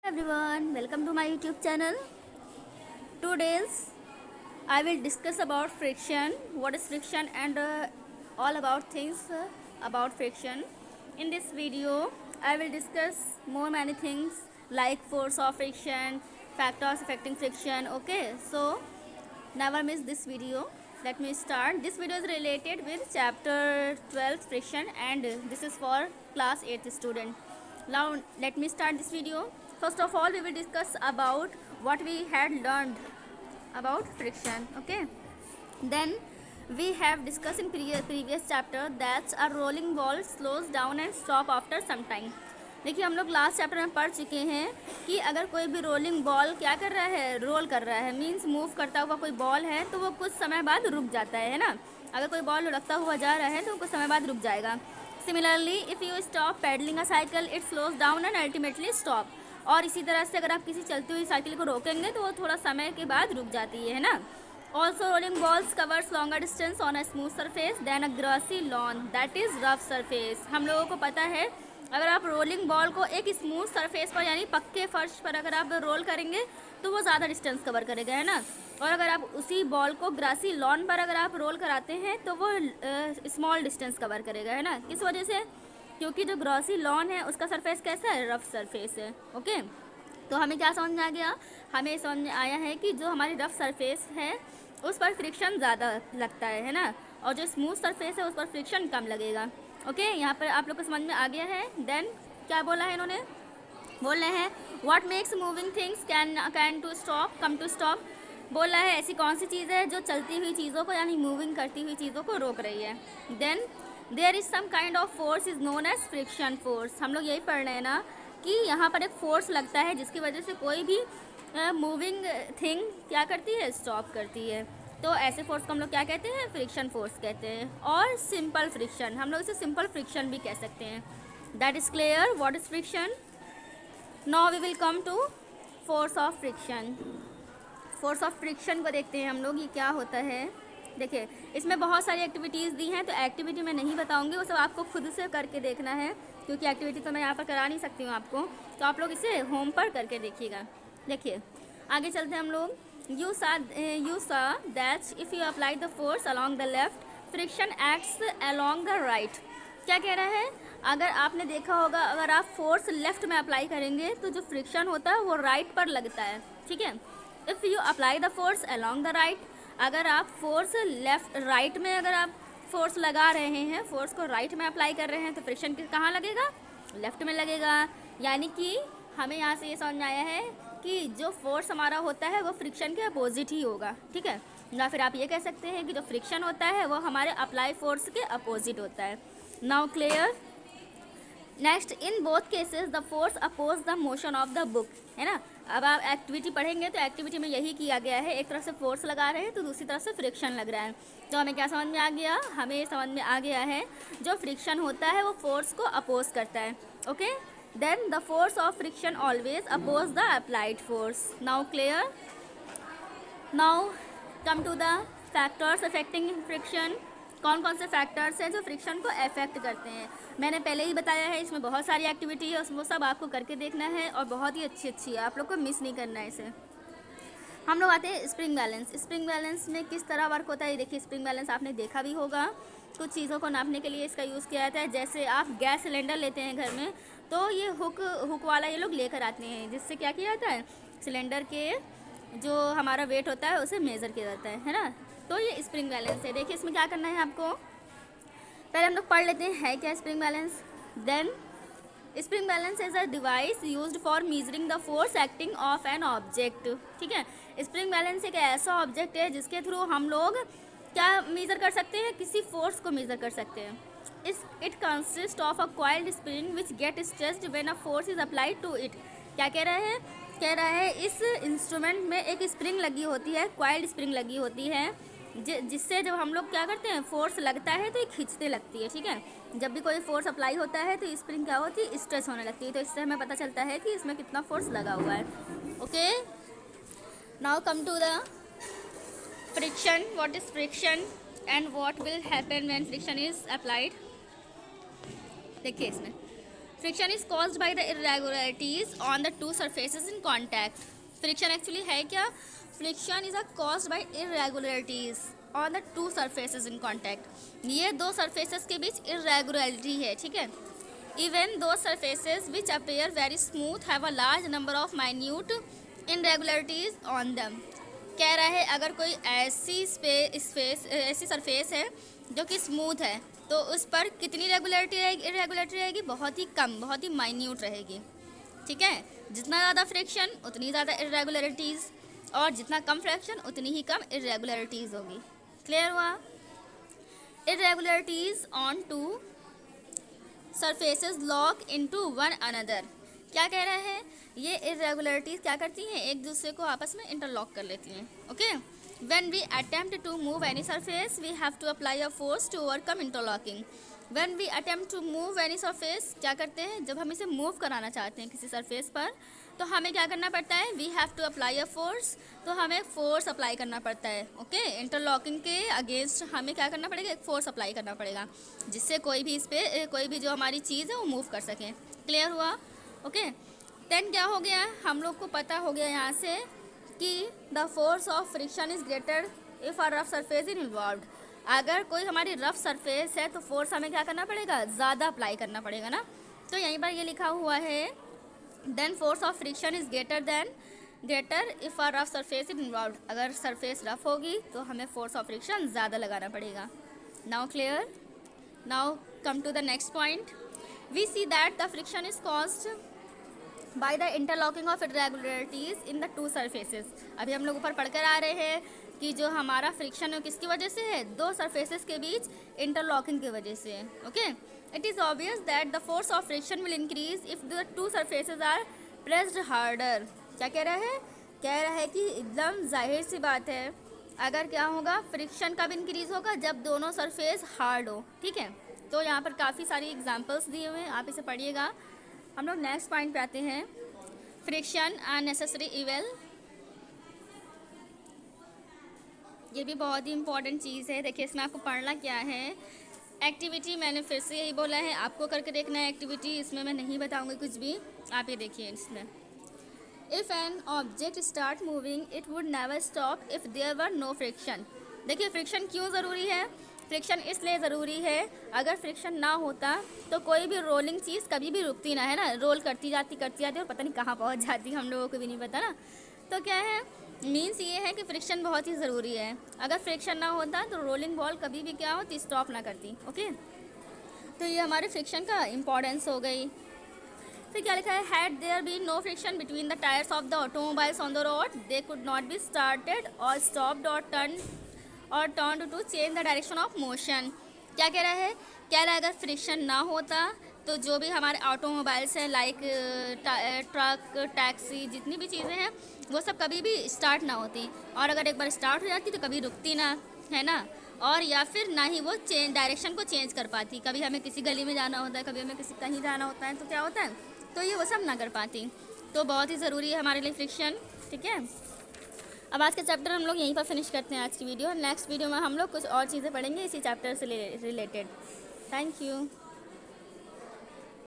Everyone, welcome to my YouTube channel. Today's I will discuss about friction, what is friction and all about things about friction. In this video, I will discuss more many things like force of friction, factors affecting friction. Okay, so never miss this video. Let me start. This video is related with chapter 12 friction and this is for class 8th student. Now let me start this video. First of all, we will discuss about what we had learned about friction. Okay, then we have discussed in previous chapter that a rolling ball slows down and stop after some time. देखिए हम लोग last chapter में पढ़ चुके हैं कि अगर कोई भी रोलिंग बॉल क्या कर रहा है, रोल कर रहा है, मींस मूव करता हुआ कोई बॉल है तो वो कुछ समय बाद रुक जाता है ना। अगर कोई बॉल लुढ़कता हुआ जा रहा है तो कुछ समय बाद रुक जाएगा। Similarly if you stop pedalling a cycle it slows down and ultimately stop. और इसी तरह से अगर आप किसी चलती हुई साइकिल को रोकेंगे तो वो थोड़ा समय के बाद रुक जाती है ना। Also rolling balls covers longer distance on a smooth surface than a grassy lawn that is rough surface. हम लोगों को पता है अगर आप रोलिंग बॉल को एक स्मूथ सरफेस पर यानी पक्के फर्श पर अगर आप रोल करेंगे तो वो ज़्यादा डिस्टेंस कवर करेगा, है ना। और अगर आप उसी बॉल को ग्रासी लॉन पर अगर आप रोल कराते हैं तो वो स्मॉल डिस्टेंस कवर करेगा, है ना। किस वजह से? क्योंकि जो ग्रासी लॉन है उसका सरफेस कैसा है, रफ सरफेस है। ओके, तो हमें क्या समझ में आ गया? हमें समझ में आया है कि जो हमारी रफ सरफेस है उस पर फ्रिक्शन ज़्यादा लगता है ना, और जो स्मूथ सरफेस है उस पर फ्रिक्शन कम लगेगा। ओके, यहाँ पर आप लोग को समझ में आ गया है। देन क्या बोला है इन्होंने? बोल रहे हैं what makes moving things can to stop come to stop. बोला है ऐसी कौन सी चीज़ है जो चलती हुई चीज़ों को यानी मूविंग करती हुई चीज़ों को रोक रही है। Then there is some kind of force is known as friction force. हम लोग यही पढ़ रहे हैं ना कि यहाँ पर एक फोर्स लगता है जिसकी वजह से कोई भी मूविंग थिंग क्या करती है, स्टॉप करती है। तो ऐसे फोर्स को हम लोग क्या कहते हैं, फ्रिक्शन फोर्स कहते हैं। और सिंपल फ्रिक्शन, हम लोग इसे सिंपल फ्रिक्शन भी कह सकते हैं। That is clear what is friction. Now we will come to force of friction. Force of friction को देखते हैं हम लोग, ये क्या होता है। देखिए इसमें बहुत सारी एक्टिविटीज़ दी हैं, तो एक्टिविटी मैं नहीं बताऊंगी, वो सब आपको खुद से करके देखना है क्योंकि एक्टिविटी तो मैं यहाँ पर करा नहीं सकती हूँ आपको। तो आप लोग इसे होम पर करके देखिएगा। देखिए आगे चलते हैं हम लोग। You saw that if you apply the force along the left, friction acts along the right. क्या कह रहा है? अगर आपने देखा होगा अगर आप फोर्स लेफ्ट में अप्लाई करेंगे तो जो फ्रिक्शन होता है वो राइट पर लगता है, ठीक है। If you apply the force along the right, अगर आप फोर्स लेफ्ट राइट में अगर आप फोर्स लगा रहे हैं, फोर्स को राइट में अप्लाई कर रहे हैं तो फ्रिक्शन कहाँ लगेगा, लेफ्ट में लगेगा। यानी कि हमें यहाँ से ये समझ में आया है कि जो फोर्स हमारा होता है वो फ्रिक्शन के अपोजिट ही होगा, ठीक है। या फिर आप ये कह सकते हैं कि जो फ्रिक्शन होता है वो हमारे अप्लाई फोर्स के अपोजिट होता है। Now clear. Next, in both cases the force oppose the motion of the book, है ना। अब आप एक्टिविटी पढ़ेंगे तो एक्टिविटी में यही किया गया है, एक तरफ से फोर्स लगा रहे हैं तो दूसरी तरफ से फ्रिक्शन लग रहा है। तो हमें क्या समझ में आ गया? हमें ये समझ में आ गया है जो फ्रिक्शन होता है वो फोर्स को अपोज करता है। Okay, then the force of friction always oppose the applied force. Now clear. Now come to the factors affecting friction. कौन कौन से फैक्टर्स हैं जो फ्रिक्शन को अफेक्ट करते हैं? मैंने पहले ही बताया है, इसमें बहुत सारी एक्टिविटी है, वो सब आपको करके देखना है और बहुत ही अच्छी है, आप लोग को मिस नहीं करना है इसे। हम लोग आते हैं स्प्रिंग बैलेंस। स्प्रिंग बैलेंस में किस तरह वर्क होता है, देखिए स्प्रिंग बैलेंस आपने देखा भी होगा, कुछ चीज़ों को नापने के लिए इसका यूज़ किया जाता है। जैसे आप गैस सिलेंडर लेते हैं घर में तो ये हुक वाला ये लोग लेकर आते हैं, जिससे क्या किया जाता है, सिलेंडर के जो हमारा वेट होता है उसे मेज़र किया जाता है ना। तो ये स्प्रिंग बैलेंस है। देखिए इसमें क्या करना है आपको, पहले हम लोग पढ़ लेते हैं क्या spring balance. Then spring balance is a device used for measuring the force acting of an object, ठीक है। स्प्रिंग बैलेंस एक ऐसा ऑब्जेक्ट है जिसके थ्रू हम लोग क्या मेज़र कर सकते हैं, किसी फोर्स को मेज़र कर सकते हैं। It consist of a coiled spring which get stretched when a force is applied to it. क्या कह रहा है? कह रहा है इस इंस्ट्रूमेंट में एक स्प्रिंग लगी होती है, कॉइल्ड स्प्रिंग लगी होती है, जिससे जब हम लोग क्या करते हैं, फोर्स लगता है तो ये खींचते लगती है, ठीक है। जब भी कोई फोर्स अप्लाई होता है तो स्प्रिंग क्या होती है, स्ट्रेच होने लगती है। तो इससे हमें पता चलता है कि इसमें कितना फोर्स लगा हुआ है। Okay, now come to the friction. What is friction and what will happen when friction is applied. देखिए इसमें friction is caused by the irregularities on the two surfaces in contact. Friction actually है क्या? Friction is caused by irregularities on the two surfaces in contact. ये दो surfaces के बीच irregularity है, ठीक है। Even though surfaces which appear very smooth have a large number of minute irregularities on them. कह रहा है अगर कोई ऐसी सरफेस है जो कि स्मूथ है तो उस पर कितनी इरेगुलरिटी रहेगी? बहुत ही कम, बहुत ही माइन्यूट रहेगी, ठीक है। जितना ज़्यादा फ्रिक्शन उतनी ज़्यादा इरेगुलरिटीज़, और जितना कम फ्रिक्शन उतनी ही कम इरेगुलरिटीज़ होगी। क्लियर हुआ? Irregularities on to surfaces lock into one another. क्या कह रहा है? ये इरेगुलरिटीज़ क्या करती हैं? एक दूसरे को आपस में इंटरलॉक कर लेती हैं, okay. When we attempt to move any surface, we have to apply a force to overcome interlocking. When we attempt to move any surface, क्या करते हैं? जब हम इसे मूव कराना चाहते हैं किसी सरफेस पर, तो हमें क्या करना पड़ता है? We have to apply a force, तो हमें फोर्स अप्लाई करना पड़ता है, ओके। इंटरलॉकिंग के अगेंस्ट हमें क्या करना पड़ेगा? एक फोर्स अप्लाई करना पड़ेगा, जिससे कोई भी इस पर कोई भी जो हमारी चीज़ है वो मूव कर सकें। क्लियर हुआ? ओके। देन क्या हो गया? हम लोग को पता हो गया यहाँ से कि the force of friction is greater if a rough surface is involved. अगर कोई हमारी रफ सरफेस है तो फोर्स हमें क्या करना पड़ेगा? ज़्यादा अप्लाई करना पड़ेगा ना। तो यहीं पर ये लिखा हुआ है then force of friction is greater if a rough surface is involved. अगर सरफेस रफ होगी तो हमें फोर्स ऑफ फ्रिक्शन ज़्यादा लगाना पड़ेगा। Now clear? Now come to the next point. We see that the friction is caused by the interlocking of irregularities in the two surfaces. अभी हम लोग ऊपर पढ़कर आ रहे हैं कि जो हमारा फ्रिक्शन है किसकी वजह से है? दो सरफेसेस के बीच इंटरलॉकिंग की वजह से है, okay. It is obvious that the force of friction will increase if the two surfaces are pressed harder. क्या कह रहा है? कह रहा है कि एकदम जाहिर सी बात है, अगर क्या होगा? फ्रिक्शन कब इंक्रीज होगा? जब दोनों सरफेस हार्ड हो, ठीक है। तो यहाँ पर काफ़ी सारी एग्जाम्पल्स दिए हुए हैं, आप इसे पढ़िएगा। हम लोग नेक्स्ट पॉइंट पे आते हैं, फ्रिक्शन अननेसेसरी इविल। ये भी बहुत ही इंपॉर्टेंट चीज़ है। देखिए इसमें आपको पढ़ना क्या है। एक्टिविटी मैंने फिर से यही बोला है, आपको करके देखना है एक्टिविटी, इसमें मैं नहीं बताऊंगी कुछ भी। आप ये देखिए इसमें, if an object start moving it would never stop if there were no friction. देखिए फ्रिक्शन क्यों ज़रूरी है? फ्रिक्शन इसलिए ज़रूरी है, अगर फ्रिक्शन ना होता तो कोई भी रोलिंग चीज़ कभी भी रुकती ना, है ना। रोल करती जाती और पता नहीं कहाँ पहुँच जाती, हम लोगों को भी नहीं पता ना। तो क्या है, मीन्स ये है कि फ्रिक्शन बहुत ही ज़रूरी है। अगर फ्रिक्शन ना होता तो रोलिंग बॉल कभी भी क्या होती? स्टॉप ना करती, ओके। तो ये हमारे फ्रिक्शन का इम्पोर्टेंस हो गई। फिर क्या लिखा है? Had there be no friction between the tyres of the automobiles on the road they could not be started और स्टॉप्ड और turn to change the direction of motion. क्या कह रहा है? कह रहा है अगर फ्रिक्शन ना होता तो जो भी हमारे ऑटोमोबाइल्स हैं लाइक ट्रक, टैक्सी, जितनी भी चीज़ें हैं वो सब कभी भी स्टार्ट ना होती, और अगर एक बार स्टार्ट हो जाती तो कभी रुकती ना, है ना। और या फिर ना ही वो डायरेक्शन को चेंज कर पाती। कभी हमें किसी गली में जाना होता है, कभी हमें किसी कहीं जाना होता है, तो क्या होता है? तो ये वो सब ना कर पाती। तो बहुत ही ज़रूरी है हमारे लिए फ्रिक्शन, ठीक है। अब आज का चैप्टर हम लोग यहीं पर फिनिश करते हैं आज की वीडियो। नेक्स्ट वीडियो में हम लोग कुछ और चीज़ें पढ़ेंगे इसी चैप्टर से रिलेटेड। Thank you.